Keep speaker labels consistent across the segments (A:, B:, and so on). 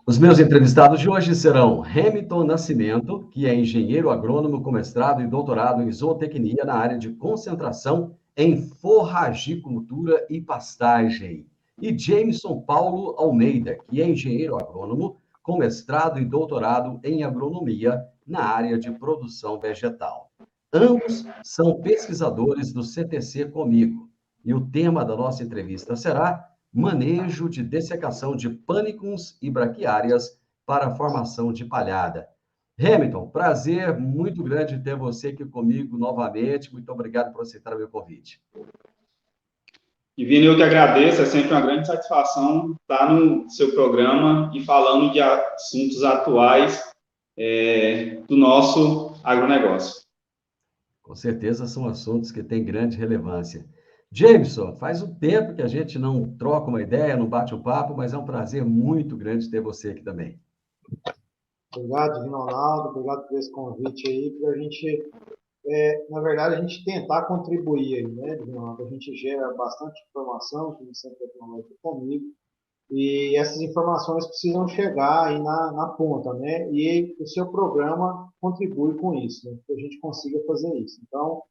A: Os meus entrevistados de hoje serão Hamilton Nascimento, que é engenheiro agrônomo com mestrado e doutorado em zootecnia na área de concentração em forragicultura e pastagem, e Jameson Paulo Almeida, que é engenheiro agrônomo com mestrado e doutorado em agronomia na área de produção vegetal. Ambos são pesquisadores do CTC Comigo, e o tema da nossa entrevista será manejo de dessecação de pânicos e braquiárias para a formação de palhada. Hamilton, prazer muito grande ter você aqui comigo novamente. Muito obrigado por aceitar o meu convite.
B: Divino, eu que agradeço. É sempre uma grande satisfação estar no seu programa e falando de assuntos atuais do nosso agronegócio.
A: Com certeza são assuntos que têm grande relevância. Jameson, faz um tempo que a gente não troca uma ideia, não bate um papo, mas é um prazer muito grande ter você aqui também.
C: Obrigado, Divino Ronaldo, obrigado por esse convite aí, para a gente, na verdade, a gente tentar contribuir aí, né, Divino Ronaldo? A gente gera bastante informação, como sempre tecnológico comigo, e essas informações precisam chegar aí na ponta, né? E o seu programa contribui com isso, né? Que a gente consiga fazer isso. Então,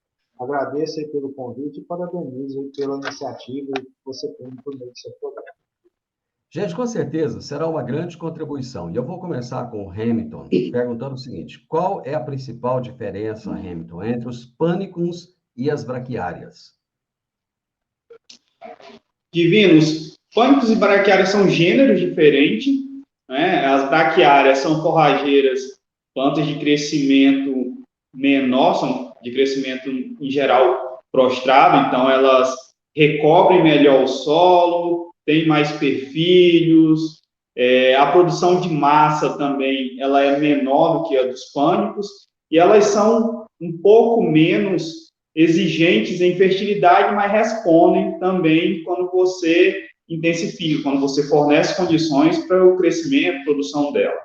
C: agradeço aí pelo convite e parabenizo aí pela iniciativa que você tem por meio do seu programa.
A: Gente, com certeza será uma grande contribuição. E eu vou começar com o Hamilton, perguntando o seguinte: qual é a principal diferença, Hamilton, entre os pânicos e as braquiárias?
B: Divinos, pânicos e braquiárias são gêneros diferentes, né? As braquiárias são forrageiras, plantas de crescimento menor, são de crescimento, em geral, prostrado, então elas recobrem melhor o solo, têm mais perfilhos, a produção de massa também ela é menor do que a dos pânicos, e elas são um pouco menos exigentes em fertilidade, mas respondem também quando você intensifica, quando você fornece condições para o crescimento, produção dela.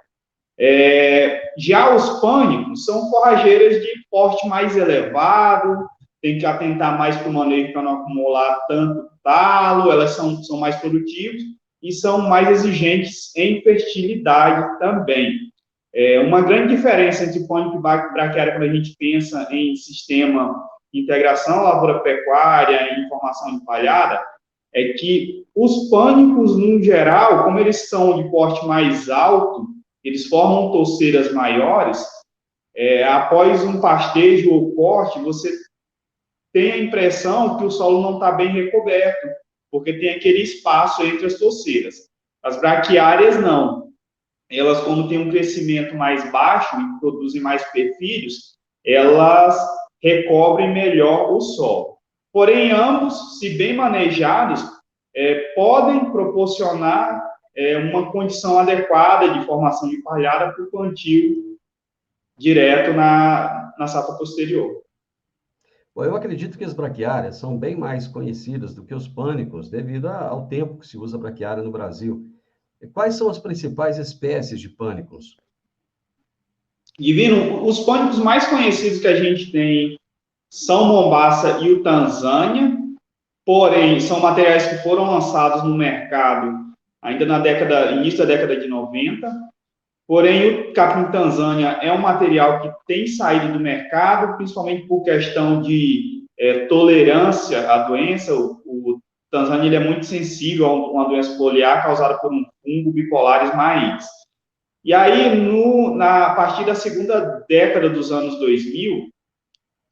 B: Já os pânicos são forrageiras de porte mais elevado, tem que atentar mais para o manejo para não acumular tanto talo, elas são mais produtivas e são mais exigentes em fertilidade também. Uma grande diferença entre pânico e braquiária quando a gente pensa em sistema de integração lavoura-pecuária e informação empalhada, é que os pânicos, no geral, como eles são de porte mais alto, eles formam touceiras maiores, após um pastejo ou corte, você tem a impressão que o solo não está bem recoberto, porque tem aquele espaço entre as touceiras. As braquiárias, não. Elas, como têm um crescimento mais baixo e produzem mais perfilhos, elas recobrem melhor o solo. Porém, ambos, se bem manejados, podem proporcionar uma condição adequada de formação de palhada para o plantio direto na safra posterior.
A: Bom, eu acredito que as braquiárias são bem mais conhecidas do que os pânicos, devido ao tempo que se usa braquiária no Brasil. E quais são as principais espécies de pânicos?
B: Divino, os pânicos mais conhecidos que a gente tem são Mombaça e o Tanzânia, porém, são materiais que foram lançados no mercado ainda início da década de 90, porém, o capim Tanzânia é um material que tem saído do mercado, principalmente por questão de tolerância à doença. O Tanzânia ele é muito sensível a uma doença foliar causada por um fungo bipolaris maiz. E aí, a partir da segunda década dos anos 2000,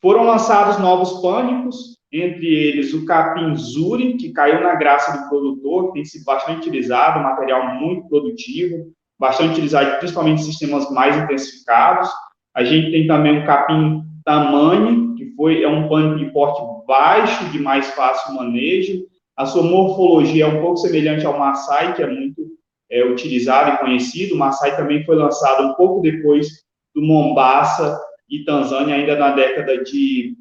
B: foram lançados novos pânicos, entre eles o capim Zuri, que caiu na graça do produtor, que tem sido bastante utilizado, um material muito produtivo, bastante utilizado principalmente em sistemas mais intensificados. A gente tem também o capim Tamani, que é um pânico de porte baixo, de mais fácil manejo. A sua morfologia é um pouco semelhante ao Maasai, que é muito utilizado e conhecido. O Maasai também foi lançado um pouco depois do Mombaça e Tanzânia, ainda na década de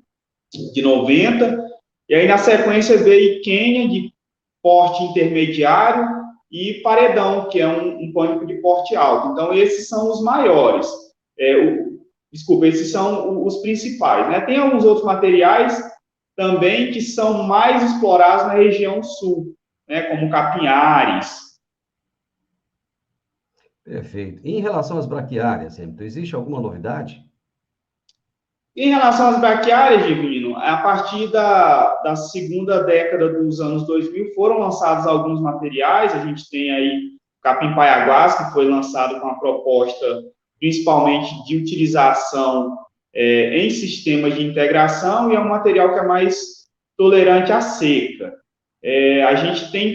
B: 90. E aí, na sequência, veio Quênia, de porte intermediário, e Paredão, que é um pânico de porte alto. Então, esses são os maiores. Esses são os principais, né? Tem alguns outros materiais também que são mais explorados na região sul, né? Como capinhares.
A: Perfeito. E em relação às braquiárias, Hamilton, existe alguma novidade?
B: Em relação às braquiárias, Divino, a partir da segunda década dos anos 2000 foram lançados alguns materiais. A gente tem aí o capim-paiaguás, que foi lançado com a proposta principalmente de utilização em sistemas de integração, e é um material que é mais tolerante à seca. A gente tem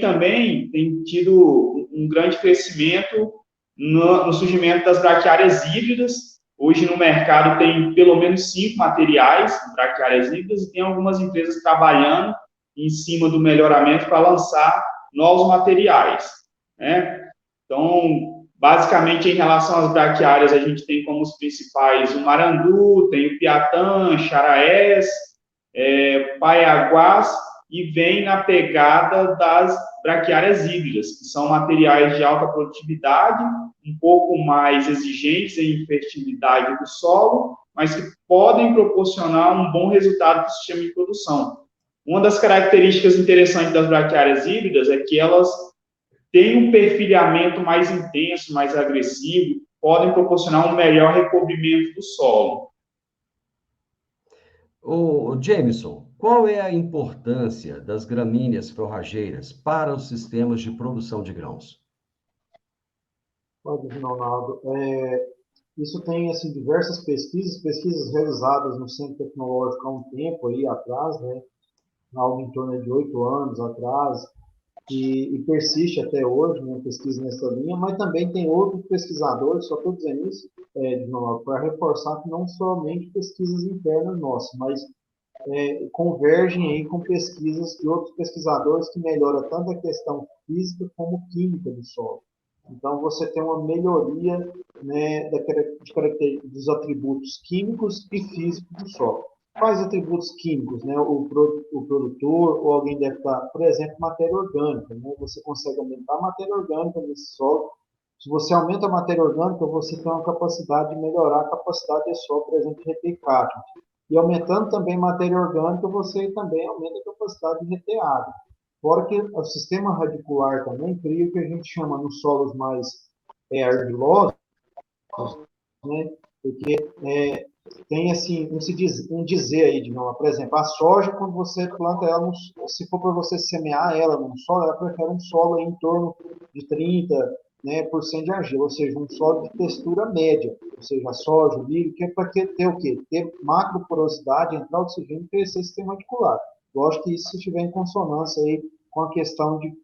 B: tido um grande crescimento no surgimento das braquiárias híbridas. Hoje no mercado tem pelo menos 5 materiais, braquiárias híbridas, e tem algumas empresas trabalhando em cima do melhoramento para lançar novos materiais, né? Então, basicamente, em relação às braquiárias, a gente tem como os principais o marandu, tem o piatã, charaés, paiaguás, e vem na pegada das braquiárias híbridas, que são materiais de alta produtividade, um pouco mais exigentes em fertilidade do solo, mas que podem proporcionar um bom resultado para o sistema de produção. Uma das características interessantes das braquiárias híbridas é que elas têm um perfilhamento mais intenso, mais agressivo, podem proporcionar um melhor recobrimento do solo.
A: Ô, Jameson, qual é a importância das gramíneas forrageiras para os sistemas de produção de grãos?
C: Pode, Ronaldo. Isso tem assim, diversas pesquisas realizadas no Centro Tecnológico há um tempo aí atrás, né? Algo em torno de 8 anos atrás, e persiste até hoje, né, pesquisa nessa linha, mas também tem outros pesquisadores, só estou dizendo isso, para reforçar que não somente pesquisas internas nossas, mas convergem aí com pesquisas de outros pesquisadores que melhoram tanto a questão física como química do solo. Então, você tem uma melhoria, né, dos atributos químicos e físicos do solo. Quais atributos químicos? Né? O produtor ou alguém deve estar, por exemplo, matéria orgânica. Né? Você consegue aumentar a matéria orgânica nesse solo. Se você aumenta a matéria orgânica, você tem uma capacidade de melhorar a capacidade desse solo, por exemplo, de reter cátions. E aumentando também a matéria orgânica, você também aumenta a capacidade de reter água. Fora que o sistema radicular também cria o que a gente chama nos solos mais argilosos, né? Porque tem assim, um dizer aí, de novo, por exemplo, a soja, quando você planta ela, se for para você semear ela num solo, ela prefere um solo aí em torno de 30, né, por cento de argila, ou seja, um solo de textura média, ou seja, a soja, o milho, que é para ter o quê? Ter macroporosidade, entrar oxigênio e crescer sistema radicular. Lógico que isso estiver em consonância aí com a questão de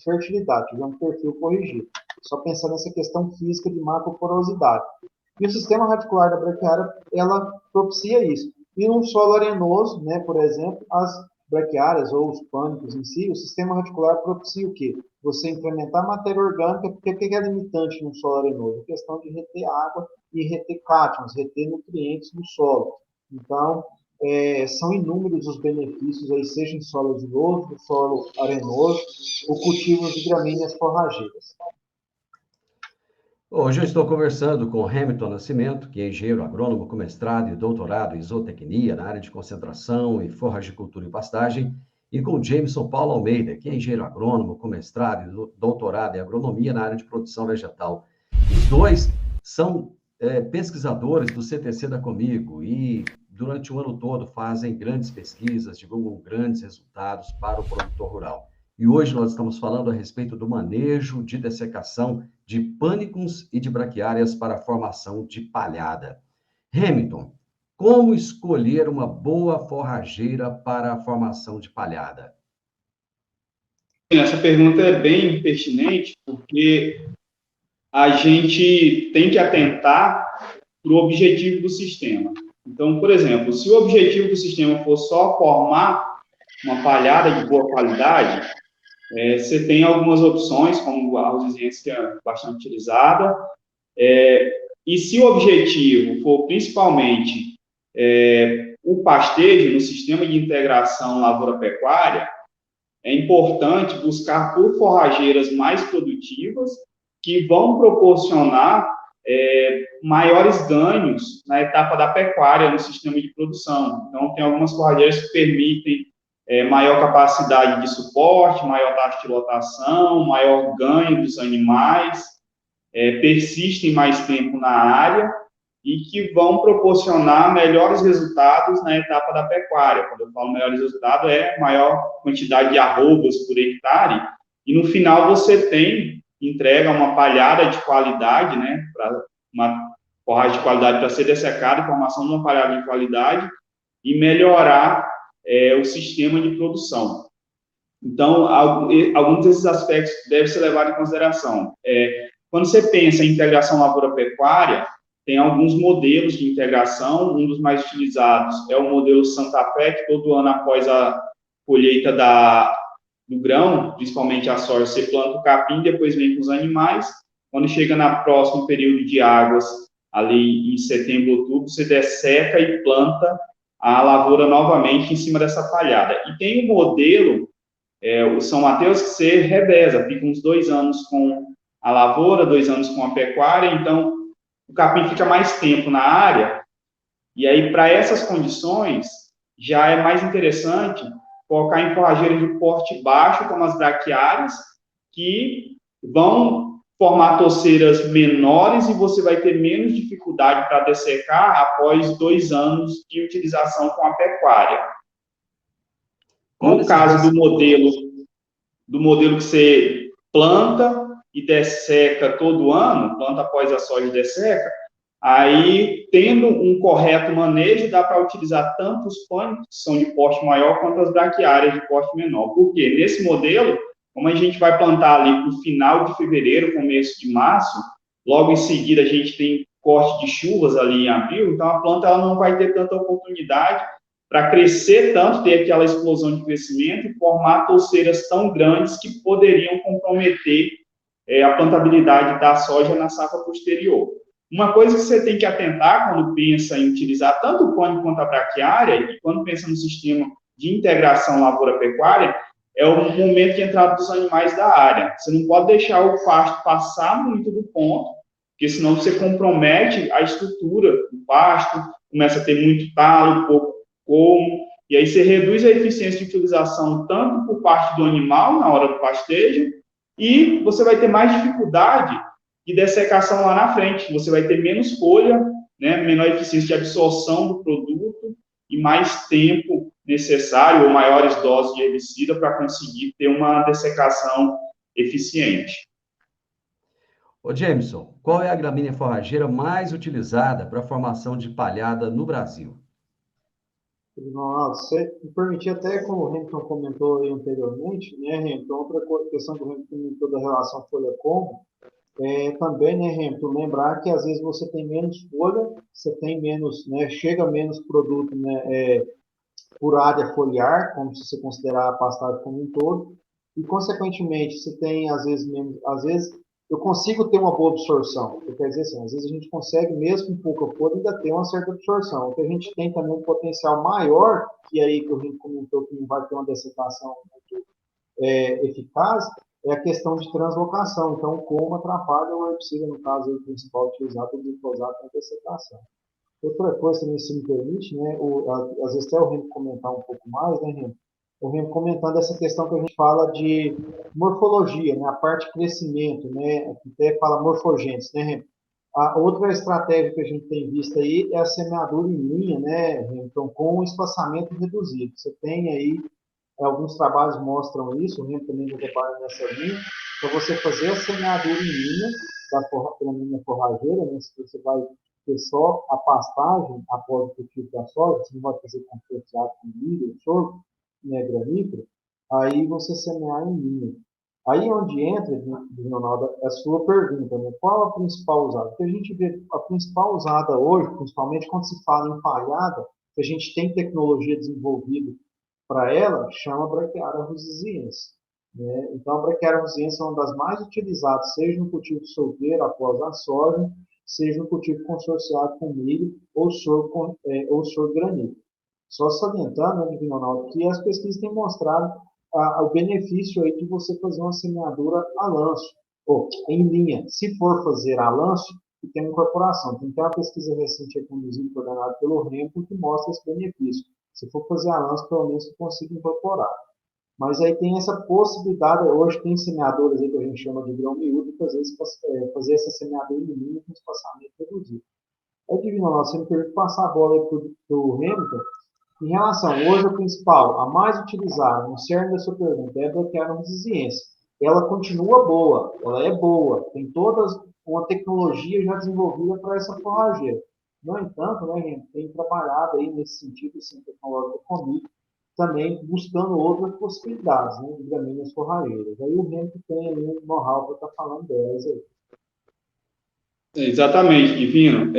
C: fertilidade, tiver um perfil corrigido. Só pensar nessa questão física de macroporosidade. E o sistema radicular da braquiária, ela propicia isso. E num solo arenoso, né, por exemplo, as braquiárias ou os pânicos em si, o sistema radicular propicia o quê? Você incrementar matéria orgânica, porque o que é limitante no solo arenoso? A questão de reter água e reter cátions, reter nutrientes do solo. Então, são inúmeros os benefícios, aí, seja em solo argiloso, no solo arenoso, ou cultivos de gramíneas forrageiras.
A: Hoje eu estou conversando com Hamilton Nascimento, que é engenheiro agrônomo com mestrado e doutorado em zootecnia na área de concentração e forragicultura e pastagem, e com Jameson Paulo Almeida, que é engenheiro agrônomo com mestrado e doutorado em agronomia na área de produção vegetal. Os dois são pesquisadores do CTC da Comigo e durante o ano todo fazem grandes pesquisas, divulgam grandes resultados para o produtor rural. E hoje nós estamos falando a respeito do manejo de dessecação de pânicos e de braquiárias para a formação de palhada. Hamilton, como escolher uma boa forrageira para a formação de palhada?
B: Essa pergunta é bem pertinente, porque a gente tem que atentar para o objetivo do sistema. Então, por exemplo, se o objetivo do sistema for só formar uma palhada de boa qualidade, você tem algumas opções, como a resiliência, que é bastante utilizada, e se o objetivo for principalmente o pastejo no sistema de integração lavoura-pecuária, é importante buscar por forrageiras mais produtivas que vão proporcionar maiores ganhos na etapa da pecuária no sistema de produção. Então, tem algumas forrageiras que permitem maior capacidade de suporte, maior taxa de lotação, maior ganho dos animais. persistem mais tempo na área e que vão proporcionar melhores resultados na etapa da pecuária. Quando eu falo melhores resultados, é maior quantidade de arrobas por hectare, e no final você entrega uma palhada de qualidade, né, uma forragem de qualidade para ser dessecada, formação de uma palhada de qualidade, e melhorar o sistema de produção. Então, alguns desses aspectos devem ser levados em consideração. Quando você pensa em integração lavoura-pecuária, tem alguns modelos de integração. Um dos mais utilizados é o modelo Santa Fé, que todo ano após a colheita do grão, principalmente a soja, você planta o capim, depois vem com os animais. Quando chega no próximo período de águas, ali em setembro, outubro, você desseca e planta a lavoura novamente em cima dessa palhada. E tem um modelo, o São Mateus, que você reveza, fica uns 2 anos com a lavoura, 2 anos com a pecuária, então o capim fica mais tempo na área, e aí para essas condições já é mais interessante colocar em forrageiras de porte baixo, como as braquiárias, que vão formar toceiras menores e você vai ter menos dificuldade para dessecar após 2 anos de utilização com a pecuária. No caso do modelo que você planta e desseca todo ano, planta após a soja e desseca, aí, tendo um correto manejo, dá para utilizar tanto os pânicos, que são de porte maior, quanto as braquiárias de porte menor. Por quê? Nesse modelo, como a gente vai plantar ali no final de fevereiro, começo de março, logo em seguida a gente tem corte de chuvas ali em abril, então a planta ela não vai ter tanta oportunidade para crescer tanto, ter aquela explosão de crescimento e formar toceiras tão grandes que poderiam comprometer a plantabilidade da soja na safra posterior. Uma coisa que você tem que atentar quando pensa em utilizar tanto o pânico quanto a braquiária, e quando pensa no sistema de integração lavoura-pecuária, é o momento de entrada dos animais da área. Você não pode deixar o pasto passar muito do ponto, porque senão você compromete a estrutura do pasto, começa a ter muito talo, pouco como, e aí você reduz a eficiência de utilização tanto por parte do animal na hora do pastejo, e você vai ter mais dificuldade de dessecação lá na frente. Você vai ter menos folha, né, menor eficiência de absorção do produto e mais tempo necessário ou maiores doses de herbicida para conseguir ter uma dessecação eficiente.
A: Ô Jameson, qual é a gramínea forrageira mais utilizada para a formação de palhada no Brasil?
C: Nossa, você me permitir até, como o Hamilton comentou aí anteriormente, né, Hamilton, outra questão que o Hamilton comentou da relação folha-como, também, né, Hamilton, lembrar que às vezes você tem menos folha, você tem menos, né, chega menos produto, né, por área foliar, como se você considerar a pastagem como um todo, e consequentemente você tem às vezes menos, às vezes eu consigo ter uma boa absorção, quer dizer assim, às vezes a gente consegue mesmo com pouca folha ainda ter uma certa absorção, o que a gente tem também um potencial maior, que aí que o Henrique comentou que não vai ter uma dessecação muito eficaz, é a questão de translocação. Então, como atrapalha o herbicida, no caso aí, principal utilizado, o glifosato na dessecação. Outra coisa também, se me permite, né, às vezes até o Remo comentar um pouco mais, né, Remo? O Remo comentando essa questão que a gente fala de morfologia, né, a parte de crescimento, né, até fala morfogênese, né, Remo? A outra estratégia que a gente tem visto aí é a semeadura em linha, né, Remo? Então, com um espaçamento reduzido. Você tem aí, alguns trabalhos mostram isso, o Remo também já trabalha nessa linha, para você fazer a semeadura em linha pela linha forrageira, né, se você vai ter só a pastagem após o cultivo da soja, você não vai fazer consorciado com milho, sorgo, né, granífero, aí você semear em linha. Aí onde entra, Ronaldo, a sua pergunta, né? Qual a principal usada? Porque a gente vê a principal usada hoje, principalmente quando se fala em palhada, que a gente tem tecnologia desenvolvida para ela, chama Braquiária rusiziense. Né? Então, a Braquiária rusiziense é uma das mais utilizadas, seja no cultivo solteiro após a soja, seja no cultivo consorciado com milho ou sorgo granífero. Só salientando, né, Ronaldo, que as pesquisas têm mostrado o benefício aí de você fazer uma semeadura a lanço, ou em linha. Se for fazer a lanço, que tem incorporação. Tem uma pesquisa recente conduzida e coordenada pelo Remo que mostra esse benefício. Se for fazer a lanço, pelo menos você consiga incorporar. Mas aí tem essa possibilidade, hoje tem semeadoras aí que a gente chama de grão miúdo, que às vezes fazer essa semeadura em mínimo com espaçamento reduzido. Aí, Divino Ronaldo, você me permite passar a bola para o Hamilton. Em relação, hoje a principal, a mais utilizada, no cerne da sua pergunta, é a bloquear resiliência. Ela continua boa, ela é boa, tem toda uma tecnologia já desenvolvida para essa forrageira. No entanto, né, a gente tem trabalhado aí nesse sentido, assim, tecnológico comigo, também buscando outras possibilidades, né, de gramíneas forrageiras. Aí o Hamilton tem aí um know-how para estar falando delas aí.
B: Exatamente, Divino.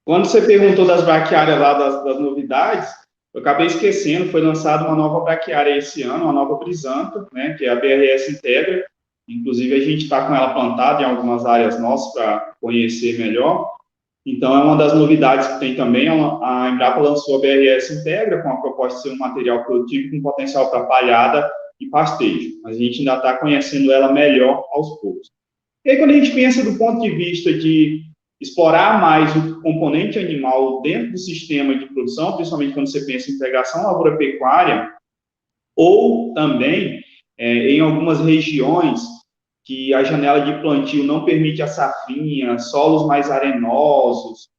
B: Quando você perguntou das braquiárias lá, das novidades, eu acabei esquecendo, foi lançada uma nova braquiária esse ano, uma nova brisanta, né, que é a BRS Integra. Inclusive, a gente está com ela plantada em algumas áreas nossas para conhecer melhor. Então, é uma das novidades que tem também. A Embrapa lançou a BRS Integra, com a proposta de ser um material produtivo com potencial para palhada e pastejo. Mas a gente ainda está conhecendo ela melhor aos poucos. E aí, quando a gente pensa do ponto de vista de explorar mais o componente animal dentro do sistema de produção, principalmente quando você pensa em integração lavoura-pecuária, ou também em algumas regiões que a janela de plantio não permite a safrinha, solos mais arenosos,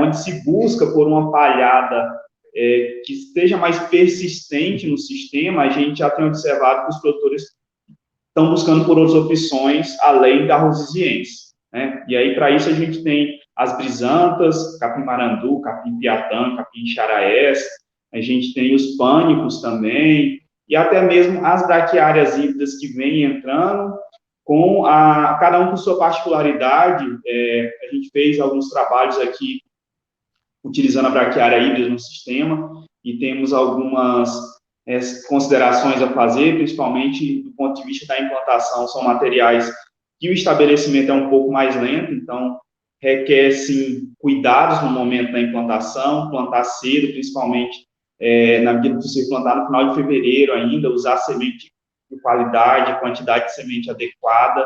B: onde se busca por uma palhada que esteja mais persistente no sistema, a gente já tem observado que os produtores estão buscando por outras opções além da rosiziense, né? E aí, para isso, a gente tem as brisantas, capim-marandu, capim-piatã, capim-xaraés, a gente tem os pânicos também, e até mesmo as braquiárias híbridas que vêm entrando, cada um com sua particularidade. A gente fez alguns trabalhos aqui utilizando a braquiária híbrida no sistema, e temos algumas considerações a fazer, principalmente do ponto de vista da implantação. São materiais que o estabelecimento é um pouco mais lento, então requer, sim, cuidados no momento da implantação, plantar cedo, principalmente na medida que você plantar no final de fevereiro ainda, usar semente de qualidade, quantidade de semente adequada,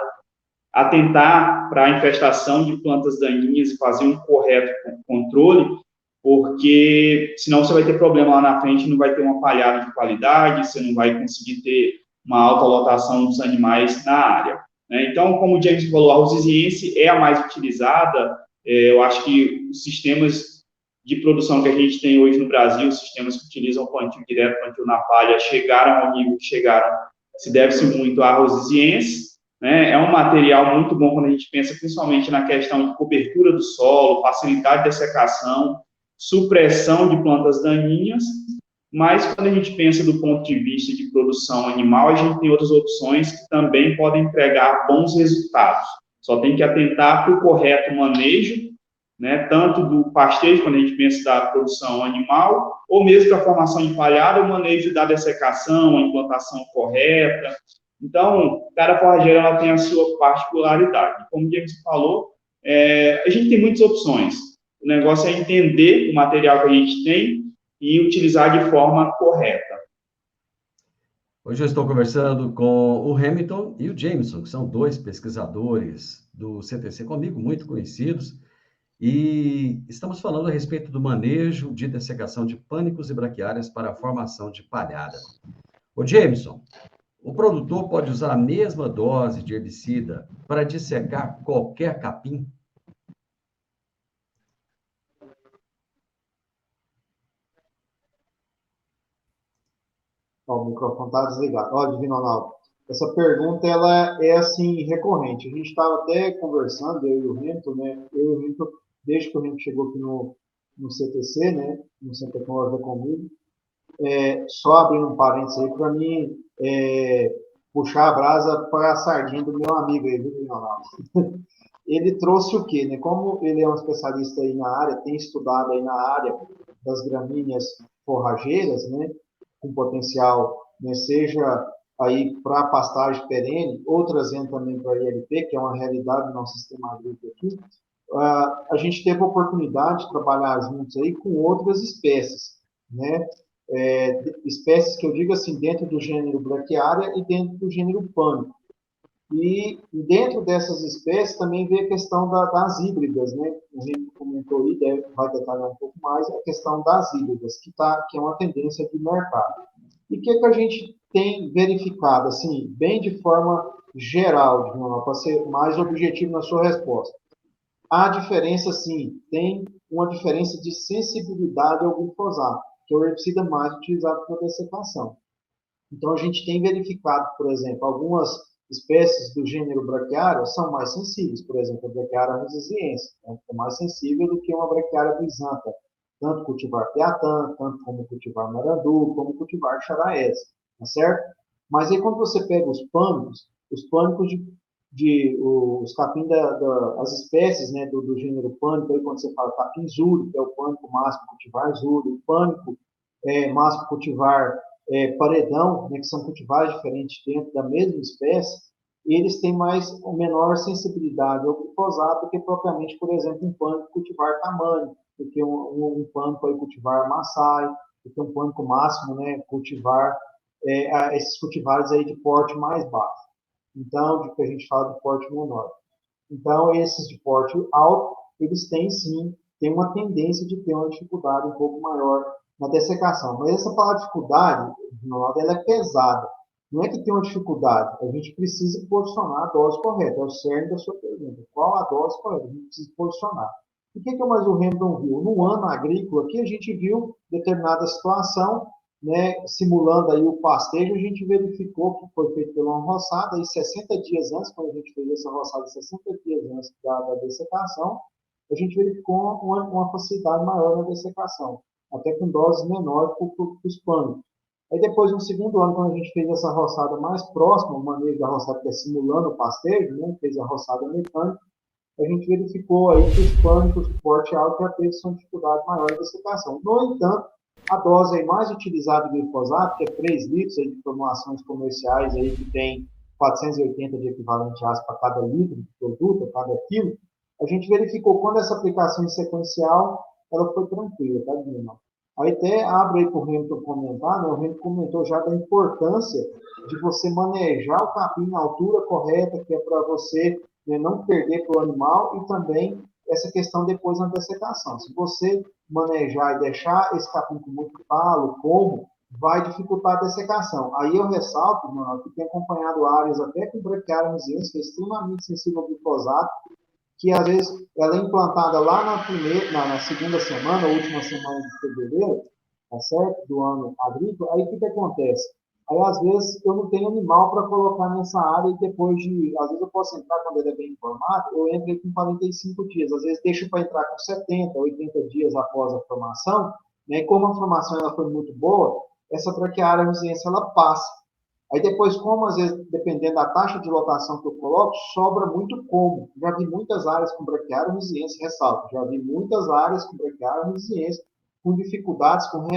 B: atentar para a infestação de plantas daninhas e fazer um correto controle, porque senão você vai ter problema lá na frente, não vai ter uma palhada de qualidade, você não vai conseguir ter uma alta lotação dos animais na área, né? Então, como o James falou, a rosiziense é a mais utilizada. Eu acho que os sistemas de produção que a gente tem hoje no Brasil, os sistemas que utilizam plantio direto, plantio na palha, chegaram ao nível que chegaram, se deve-se muito à rosiziense, né? É um material muito bom quando a gente pensa principalmente na questão de cobertura do solo, facilidade de dessecação, supressão de plantas daninhas, mas quando a gente pensa do ponto de vista de produção animal, a gente tem outras opções que também podem entregar bons resultados. Só tem que atentar para o correto manejo, né, tanto do pastejo, quando a gente pensa da produção animal, ou mesmo da formação de palhada, o manejo da dessecação, a implantação correta. Então, cada forrageira ela tem a sua particularidade. Como o James falou, a gente tem muitas opções. O negócio é entender o material que a gente tem e utilizar de forma correta.
A: Hoje eu estou conversando com o Hamilton e o Jameson, que são dois pesquisadores do CTC comigo, muito conhecidos, e estamos falando a respeito do manejo de dessecação de pânicos e braquiárias para a formação de palhada. Ô Jameson, o produtor pode usar a mesma dose de herbicida para dissecar qualquer capim?
C: Ó, o microfone está desligado. Ó, Divino Ronaldo, essa pergunta ela é assim recorrente. A gente estava até conversando, eu e o Hamilton, né? Eu e o Hamilton, desde que o Hamilton chegou aqui no CTC, né? No Centro Tecnológico comigo, só abrindo um parênteses aí para mim puxar a brasa para a sardinha do meu amigo aí, viu, Divino Ronaldo? Ele trouxe o quê, né? Como ele é um especialista aí na área, tem estudado aí na área das gramíneas forrageiras, né? Com potencial, né, seja aí para pastagem perene, ou trazendo também para a ILP, que é uma realidade do nosso sistema agrícola aqui, a gente teve a oportunidade de trabalhar juntos aí com outras espécies, né? Espécies que eu digo assim, dentro do gênero Braquiária e dentro do gênero Pânico. E dentro dessas espécies também vem a questão das híbridas, né? O Henrique comentou aí, vai detalhar um pouco mais, a questão das híbridas, que é uma tendência de mercado. E o que a gente tem verificado, assim, bem de forma geral, para ser mais objetivo na sua resposta? Há diferença, sim, tem uma diferença de sensibilidade ao glifosato, que é o herbicida mais utilizado para dessecação. Então, a gente tem verificado, por exemplo, algumas espécies do gênero braquiária são mais sensíveis. Por exemplo, a braquiária rosiziense é mais sensível do que uma braquiária brisanta, tanto cultivar piatã, tanto como cultivar marandu, como cultivar charaense, tá certo? Mas aí, quando você pega os pânicos os capim as espécies, né, do gênero pânico, aí quando você fala capim zuro, que é o pânico máximo cultivar zuro, o pânico máximo cultivar paredão, né, que são cultivares diferentes dentro da mesma espécie, eles têm mais ou menor sensibilidade ao glifosato do que propriamente, por exemplo, um pânico cultivar tamanho, do que um pânico aí cultivar maçai, do que um pânico máximo, né, cultivar esses cultivares aí de porte mais baixo. Então, de que a gente fala de porte menor. Então, esses de porte alto, eles têm sim, tem uma tendência de ter uma dificuldade um pouco maior na dessecação. Mas essa palavra dificuldade, ela é pesada. Não é que tem uma dificuldade, a gente precisa posicionar a dose correta, é o cerne da sua pergunta. Qual a dose correta? A gente precisa posicionar. O que mais o Hamilton viu? No ano agrícola, aqui a gente viu determinada situação, né, simulando aí o pastejo, a gente verificou que foi feito pela uma roçada, e 60 dias antes, quando a gente fez essa roçada, 60 dias antes da dessecação, a gente verificou uma facilidade maior na dessecação, até com doses menores para os pânicos. Aí depois, no segundo ano, quando a gente fez essa roçada mais próxima, o manejo da roçada que é simulando o pastejo, né, fez a roçada mecânica, a gente verificou aí que os pânicos de porte alto já teve sua dificuldade maior de dessecação. No entanto, a dose aí mais utilizada de glifosato, que é 3 litros aí de formulações comerciais aí que tem 480 de equivalente ácido para cada litro de produto, a cada quilo, a gente verificou quando essa aplicação em sequencial, ela foi tranquila, tá, Guilherme? Aí até abre aí para o Hamilton comentar, né? O Hamilton comentou já da importância de você manejar o capim na altura correta, que é para você, né, não perder para o animal, e também essa questão depois na dessecação. Se você manejar e deixar esse capim com muito talo, como, vai dificultar a dessecação. Aí eu ressalto, mano, que tem acompanhado áreas até com braquiária rosiense, que é extremamente sensível ao glifosato, que às vezes ela é implantada lá na segunda semana, última semana de fevereiro, tá certo? Do ano agrícola. Aí o que acontece? Aí, às vezes, eu não tenho animal para colocar nessa área e depois de... Às vezes eu posso entrar quando ele é bem informado, eu entro com 45 dias. Às vezes deixo para entrar com 70, 80 dias após a formação, né? E como a formação ela foi muito boa, essa braquiária rosiense ela passa. Aí depois, como às vezes, dependendo da taxa de lotação que eu coloco, sobra muito como. Já vi muitas áreas com braquiária rosiense, ressalto, já vi muitas áreas com braquiária rosiense com dificuldades, com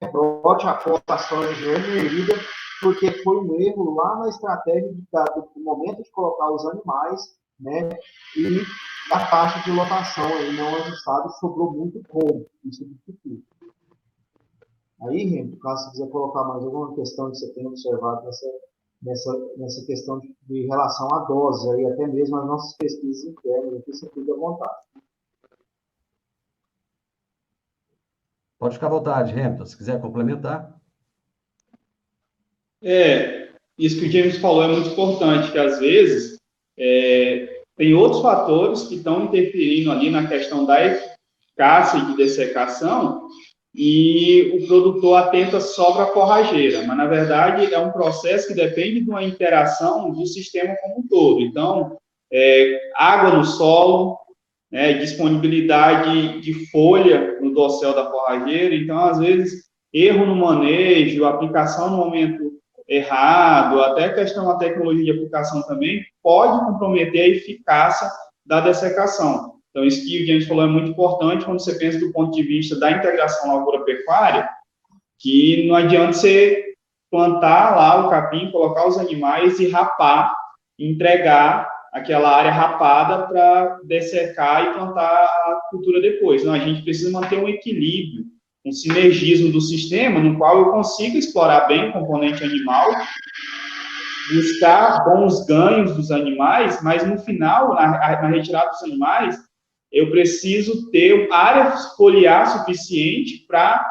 C: rebrote após a soja remerida, porque foi um erro lá na estratégia do momento de colocar os animais, né, e a taxa de lotação aí não ajustada, sobrou muito como. Isso dificulta. Aí, Remo, caso você quiser colocar mais alguma questão que você tenha observado nessa questão de relação à dose, aí, até mesmo as nossas pesquisas internas, aqui você fica à vontade.
A: Pode ficar à vontade, Hamilton, se quiser complementar.
B: Isso que o James falou é muito importante, que às vezes tem outros fatores que estão interferindo ali na questão da eficácia de dessecação, e o produtor atenta só para a forrageira, mas na verdade é um processo que depende de uma interação do sistema como um todo. Então, água no solo, disponibilidade de folha no dossel da forrageira, então às vezes erro no manejo, aplicação no momento errado, até a questão da tecnologia de aplicação também pode comprometer a eficácia da dessecação. Então, isso que o James falou é muito importante quando você pensa do ponto de vista da integração lavoura-pecuária, que não adianta você plantar lá o capim, colocar os animais e rapar, entregar aquela área rapada para dessecar e plantar a cultura depois. Não, a gente precisa manter um equilíbrio, um sinergismo do sistema, no qual eu consiga explorar bem o componente animal, buscar bons ganhos dos animais, mas no final, na retirada dos animais, eu preciso ter área foliar suficiente para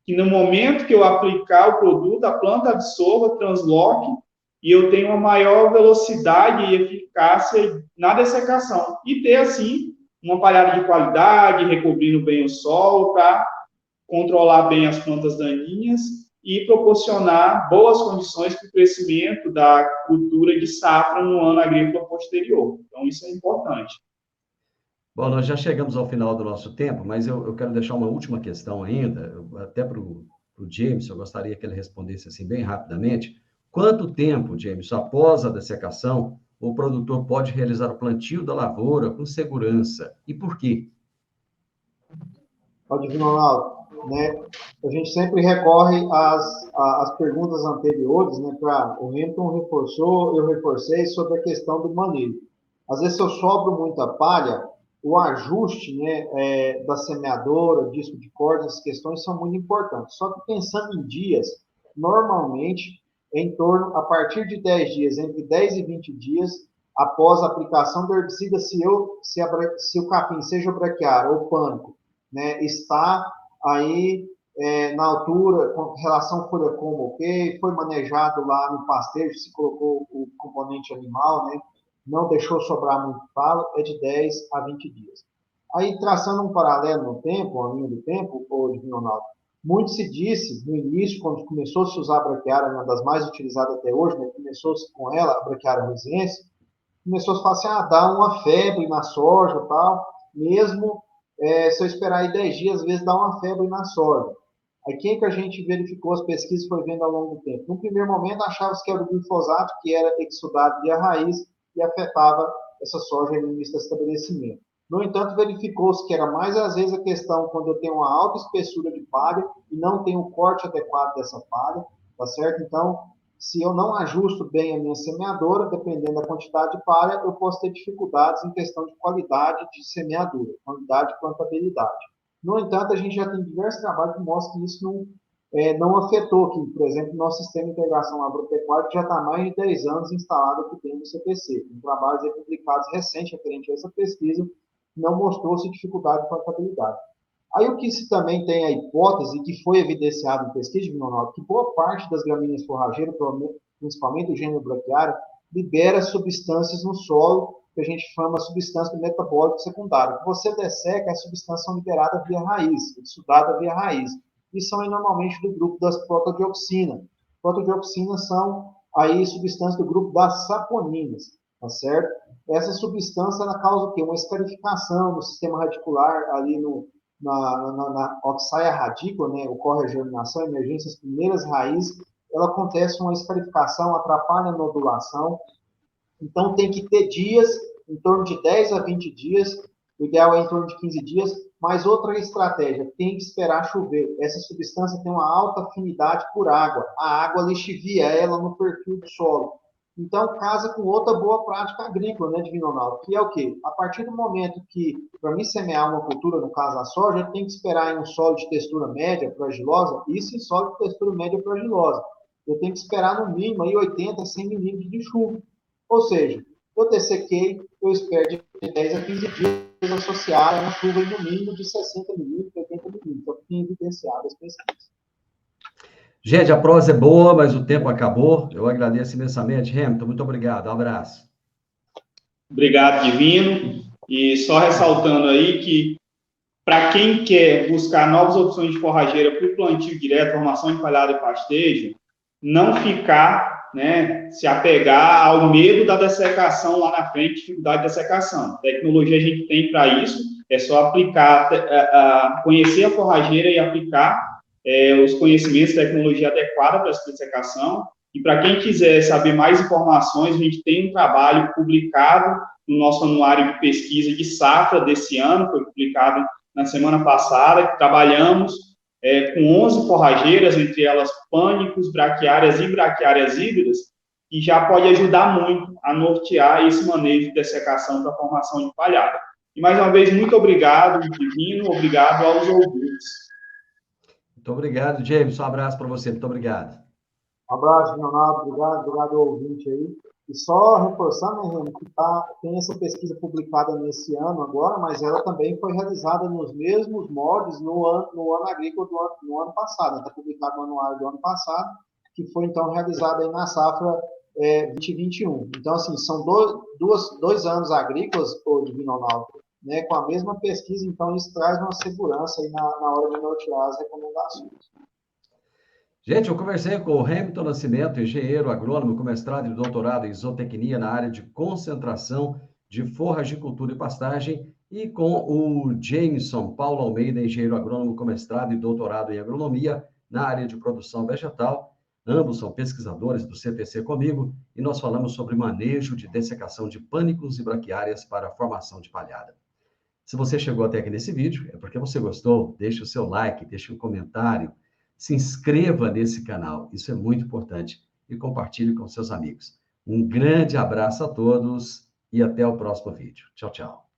B: que no momento que eu aplicar o produto, a planta absorva, transloque, e eu tenho uma maior velocidade e eficácia na dessecação. E ter, assim, uma palhada de qualidade, recobrindo bem o solo, para controlar bem as plantas daninhas e proporcionar boas condições para o crescimento da cultura de safra no ano agrícola posterior. Então, isso é importante.
A: Bom, nós já chegamos ao final do nosso tempo, mas eu quero deixar uma última questão ainda, até para o James, eu gostaria que ele respondesse assim bem rapidamente. Quanto tempo, James, após a dessecação, o produtor pode realizar o plantio da lavoura com segurança? E por quê?
C: Pode vir, Ronaldo, né? A gente sempre recorre às perguntas anteriores, né? O Hamilton reforçou, eu reforcei sobre a questão do manejo. Às vezes, se eu sobro muita palha, o ajuste, né, da semeadora, disco de corda, essas questões são muito importantes. Só que pensando em dias, normalmente, em torno, a partir de 10 dias, entre 10 e 20 dias, após a aplicação do herbicida, se o capim, seja o braquiária ou pânico, né, está aí na altura, com relação folha-como, ok, foi manejado lá no pastejo, se colocou o componente animal, né, não deixou sobrar muito falo, é de 10 a 20 dias. Aí, traçando um paralelo no tempo, a linha do tempo, o Ronaldo, muito se disse no início, quando começou a se usar a braquiária, uma das mais utilizadas até hoje, né, começou-se com ela, a braquiária rosiense, começou a falar assim, dá uma febre na soja, tal, mesmo se eu esperar aí 10 dias, às vezes dá uma febre na soja. Aí quem que a gente verificou as pesquisas foi vendo ao longo do tempo? No primeiro momento achava-se que era o glifosato, que era exudado via raiz e afetava essa soja no início do estabelecimento. No entanto, verificou-se que era mais às vezes a questão quando eu tenho uma alta espessura de palha e não tenho o corte adequado dessa palha, tá certo? Então, se eu não ajusto bem a minha semeadora, dependendo da quantidade de palha, eu posso ter dificuldades em questão de qualidade de semeadura, qualidade de plantabilidade. No entanto, a gente já tem diversos trabalhos que mostram que isso não afetou, que, por exemplo, o nosso sistema de integração agropecuária já está há mais de 10 anos instalado aqui dentro do CPC. Tem trabalhos publicados recentes referente a essa pesquisa, não mostrou-se dificuldade de plantabilidade. Aí o que se também tem a hipótese, que foi evidenciado em pesquisa de Ronaldo, que boa parte das gramíneas forrageiras, principalmente o gênero braquiário, libera substâncias no solo, que a gente chama substância metabólica secundária. Você desseca, as substâncias são liberadas via raiz, exudada via raiz. E são aí, normalmente do grupo das protodioxinas. Protodioxinas são aí substâncias do grupo das saponinas, tá certo? Essa substância ela causa o quê? Uma escarificação no sistema radicular ali na oxaia radícula, né, ocorre a germinação, a emergência, as primeiras raízes, ela acontece uma escarificação, atrapalha a nodulação. Então, tem que ter dias, em torno de 10 a 20 dias, o ideal é em torno de 15 dias, mas outra estratégia, tem que esperar chover. Essa substância tem uma alta afinidade por água. A água lixivia ela no perfil do solo. Então, casa com outra boa prática agrícola, né, Divino Ronaldo? Que é o quê? A partir do momento que, para mim semear uma cultura, no caso a soja, eu tenho que esperar em um solo de textura média para argilosa, isso em solo de textura média para argilosa. Eu tenho que esperar no mínimo aí 80, 100 milímetros de chuva. Ou seja, eu dessequei, eu espero de 10 a 15 dias associada a uma chuva no mínimo de 60 milímetros, 80 milímetros. Então, tem evidenciado as pesquisas.
A: Gente, a prosa é boa, mas o tempo acabou. Eu agradeço imensamente. Hamilton, muito obrigado. Um abraço.
B: Obrigado, Divino. E só ressaltando aí que, para quem quer buscar novas opções de forrageira para o plantio direto, formação de palhada e pastejo, não ficar, né, se apegar ao medo da dessecação lá na frente, dificuldade de dessecação. Tecnologia a gente tem para isso, é só aplicar, conhecer a forrageira e aplicar os conhecimentos, tecnologia adequada para essa dessecação. E para quem quiser saber mais informações, a gente tem um trabalho publicado no nosso anuário de pesquisa de safra desse ano, foi publicado na semana passada, que trabalhamos com 11 forrageiras, entre elas pânicos, braquiárias e braquiárias híbridas, que já pode ajudar muito a nortear esse manejo de dessecação para a formação de palhada. E, mais uma vez, muito obrigado, Divino, obrigado aos ouvintes.
A: Muito obrigado, James. Um abraço para você. Muito obrigado.
C: Um abraço, Leonardo. Obrigado ao ouvinte aí. E só reforçando, né, Remo, que tem essa pesquisa publicada nesse ano agora, mas ela também foi realizada nos mesmos moldes no ano agrícola no ano passado. Está publicado no anuário do ano passado, que foi então realizada aí na safra 2021. Então, assim, são dois anos agrícolas, o Divino Ronaldo, né, com a mesma pesquisa, então isso traz uma segurança aí na hora de nortear as recomendações.
A: Gente, eu conversei com o Hamilton Nascimento, engenheiro agrônomo com mestrado e doutorado em zootecnia na área de concentração de forragicultura e pastagem, e com o Jameson Paulo Almeida, engenheiro agrônomo com mestrado e doutorado em agronomia na área de produção vegetal. Ambos são pesquisadores do CTC comigo, e nós falamos sobre manejo de dessecação de pânicos e braquiárias para a formação de palhada. Se você chegou até aqui nesse vídeo, é porque você gostou. Deixe o seu like, deixe um comentário, se inscreva nesse canal, isso é muito importante, e compartilhe com seus amigos. Um grande abraço a todos e até o próximo vídeo. Tchau, tchau.